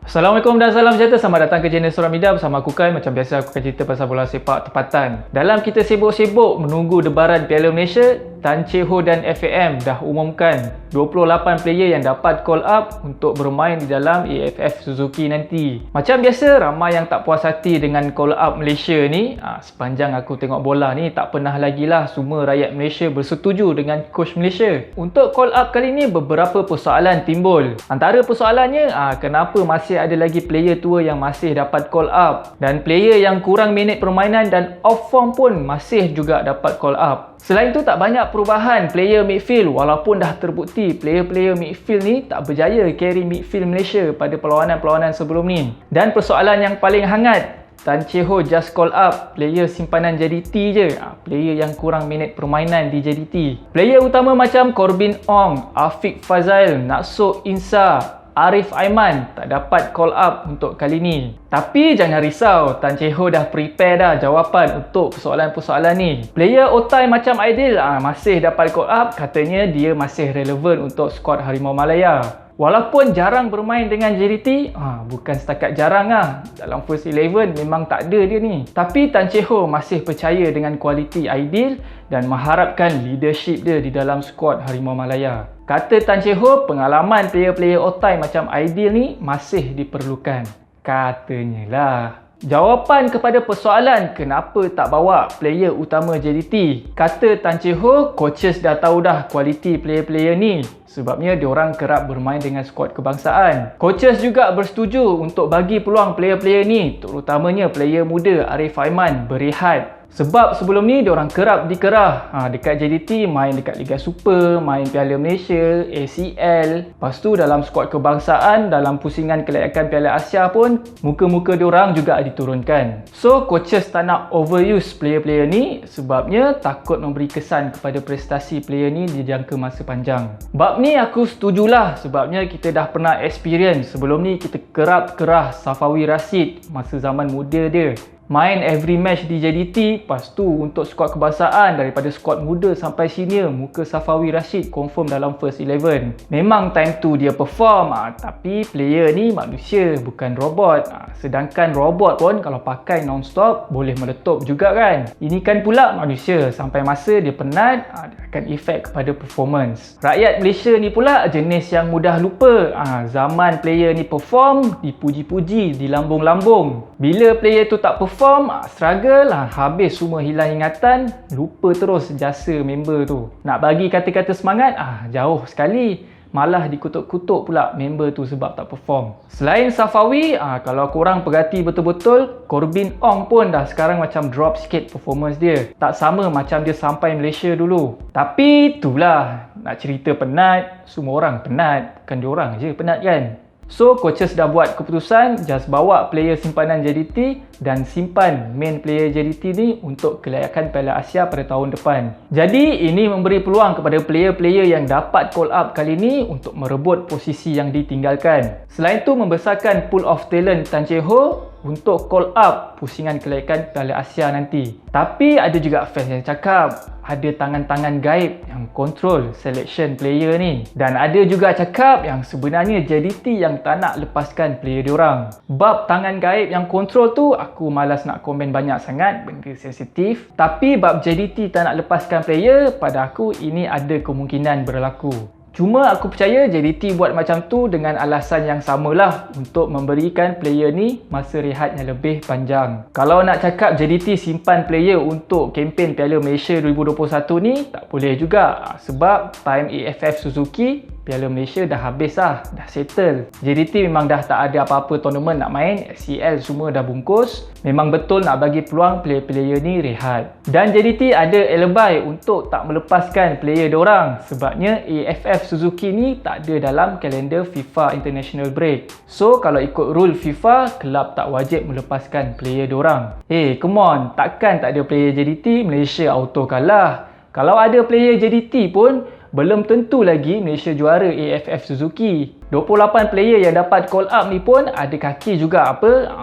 Assalamualaikum dan salam sejahtera. Selamat datang ke channel Surat Media bersama aku Kai. Macam biasa aku akan cerita pasal bola sepak tempatan. Dalam kita sibuk-sibuk menunggu debaran Piala Malaysia, Tan Chee Ho dan FAM dah umumkan 28 player yang dapat call up untuk bermain di dalam AFF Suzuki nanti. Macam biasa, ramai yang tak puas hati dengan call up Malaysia ni. Sepanjang aku tengok bola ni, tak pernah lagi lah semua rakyat Malaysia bersetuju dengan coach Malaysia. Untuk call up kali ni, beberapa persoalan timbul. Antara persoalannya, kenapa masih ada lagi player tua yang masih dapat call up, dan player yang kurang minit permainan dan off form pun masih juga dapat call up. Selain tu, tak banyak perubahan player midfield, walaupun dah terbukti player-player midfield ni tak berjaya carry midfield Malaysia pada perlawanan-perlawanan sebelum ni. Dan persoalan yang paling hangat, Tan Chee Ho just call up player simpanan JDT je, player yang kurang minit permainan di JDT. Player utama macam Corbin Ong, Afiq Fazal, Nakso Insa, Arif Aiman tak dapat call up untuk kali ni. Tapi jangan risau, Tan Chee Ho dah prepare dah jawapan untuk persoalan-persoalan ni. Player Otai macam Aidil masih dapat call up, katanya dia masih relevan untuk skuad Harimau Malaya. Walaupun jarang bermain dengan JDT, bukan setakat jarang dalam first 11 memang tak ada dia ni. Tapi Tan Chee Ho masih percaya dengan kualiti Aidil dan mengharapkan leadership dia di dalam skuad Harimau Malaya. Kata Tan Chee Ho, pengalaman player-player Otai macam Aidil ni masih diperlukan. Katanya lah. Jawapan kepada persoalan kenapa tak bawa player utama JDT. Kata Tan Chee Ho, coaches dah tahu dah kualiti player-player ni. Sebabnya diorang kerap bermain dengan skuad kebangsaan. Coaches juga bersetuju untuk bagi peluang player-player ni, terutamanya player muda Arif Aiman, berehat. Sebab sebelum ni diorang kerap dikerah dekat JDT, main dekat Liga Super, main Piala Malaysia, ACL. Lepas tu dalam skuad kebangsaan, dalam pusingan kelayakan Piala Asia pun muka-muka diorang juga diturunkan. So coaches tak nak overuse player-player ni, sebabnya takut memberi kesan kepada prestasi player ni di jangka masa panjang. Bab ni aku setujulah, sebabnya kita dah pernah experience. Sebelum ni kita kerap kerah Safawi Rashid masa zaman muda dia. Main every match di JDT, lepas tu untuk skuad kebangsaan, daripada skuad muda sampai senior, muka Safawi Rashid confirm dalam first 11. Memang time tu dia perform, tapi player ni manusia, bukan robot. Sedangkan robot pun kalau pakai non-stop boleh meletup juga kan. Ini kan pula manusia, sampai masa dia penat, dia akan efek kepada performance. Rakyat Malaysia ni pula jenis yang mudah lupa. Zaman player ni perform, dipuji-puji, dilambung-lambung. Bila player tu tak perform, struggle, habis semua hilang ingatan, lupa terus jasa member tu. Nak bagi kata-kata semangat, jauh sekali. Malah dikutuk-kutuk pula member tu sebab tak perform. Selain Safawi, kalau korang perhati betul-betul, Corbin Ong pun dah sekarang macam drop sikit performance dia. Tak sama macam dia sampai Malaysia dulu. Tapi itulah, nak cerita penat, semua orang penat. Bukan diorang je penat kan. So coaches dah buat keputusan, just bawa player simpanan JDT dan simpan main player JDT ni untuk kelayakan Piala Asia pada tahun depan. Jadi ini memberi peluang kepada player-player yang dapat call up kali ni untuk merebut posisi yang ditinggalkan. Selain tu, membesarkan pool of talent Tan Chee Ho untuk call up pusingan kelayakan Piala Asia nanti. Tapi ada juga fans yang cakap ada tangan-tangan gaib yang kontrol selection player ni. Dan ada juga cakap yang sebenarnya JDT yang tak nak lepaskan player diorang. Bab tangan gaib yang kontrol tu, aku malas nak komen banyak sangat, benda sensitif. Tapi bab JDT tak nak lepaskan player, pada aku ini ada kemungkinan berlaku. Cuma aku percaya JDT buat macam tu dengan alasan yang samalah, untuk memberikan player ni masa rehat yang lebih panjang. Kalau nak cakap JDT simpan player untuk kempen Piala Malaysia 2021 ni, tak boleh juga. Sebab time AFF Suzuki, Piala Malaysia dah habis dah settle. JDT memang dah tak ada apa-apa tournament nak main, SCL semua dah bungkus. Memang betul nak bagi peluang player-player ni rehat. Dan JDT ada alibi untuk tak melepaskan player diorang, sebabnya AFF Suzuki ni tak ada dalam kalender FIFA International Break. So kalau ikut rule FIFA, kelab tak wajib melepaskan player diorang. Come on, takkan tak ada player JDT, Malaysia auto kalah. Kalau ada player JDT pun, belum tentu lagi Malaysia juara AFF Suzuki. 28 player yang dapat call up ni pun ada kaki juga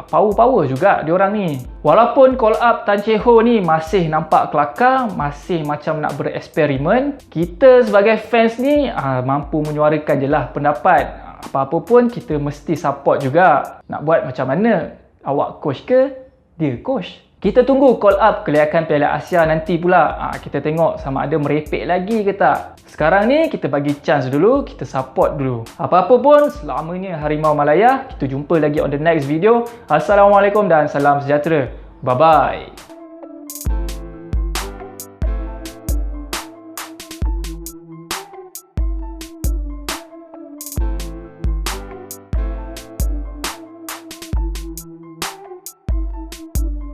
power juga diorang ni. Walaupun call up Tan Chee Ho ni masih nampak kelakar, masih macam nak bereksperimen, kita sebagai fans ni mampu menyuarakan je lah pendapat. Apa-apa pun kita mesti support juga. Nak buat macam mana? Awak coach ke? Dia coach. Kita tunggu call up kelayakan Piala Asia nanti pula. Kita tengok sama ada merepek lagi ke tak. Sekarang ni kita bagi chance dulu, kita support dulu. Apa-apa pun, selamanya Harimau Malaya. Kita jumpa lagi on the next video. Assalamualaikum dan salam sejahtera. Bye-bye.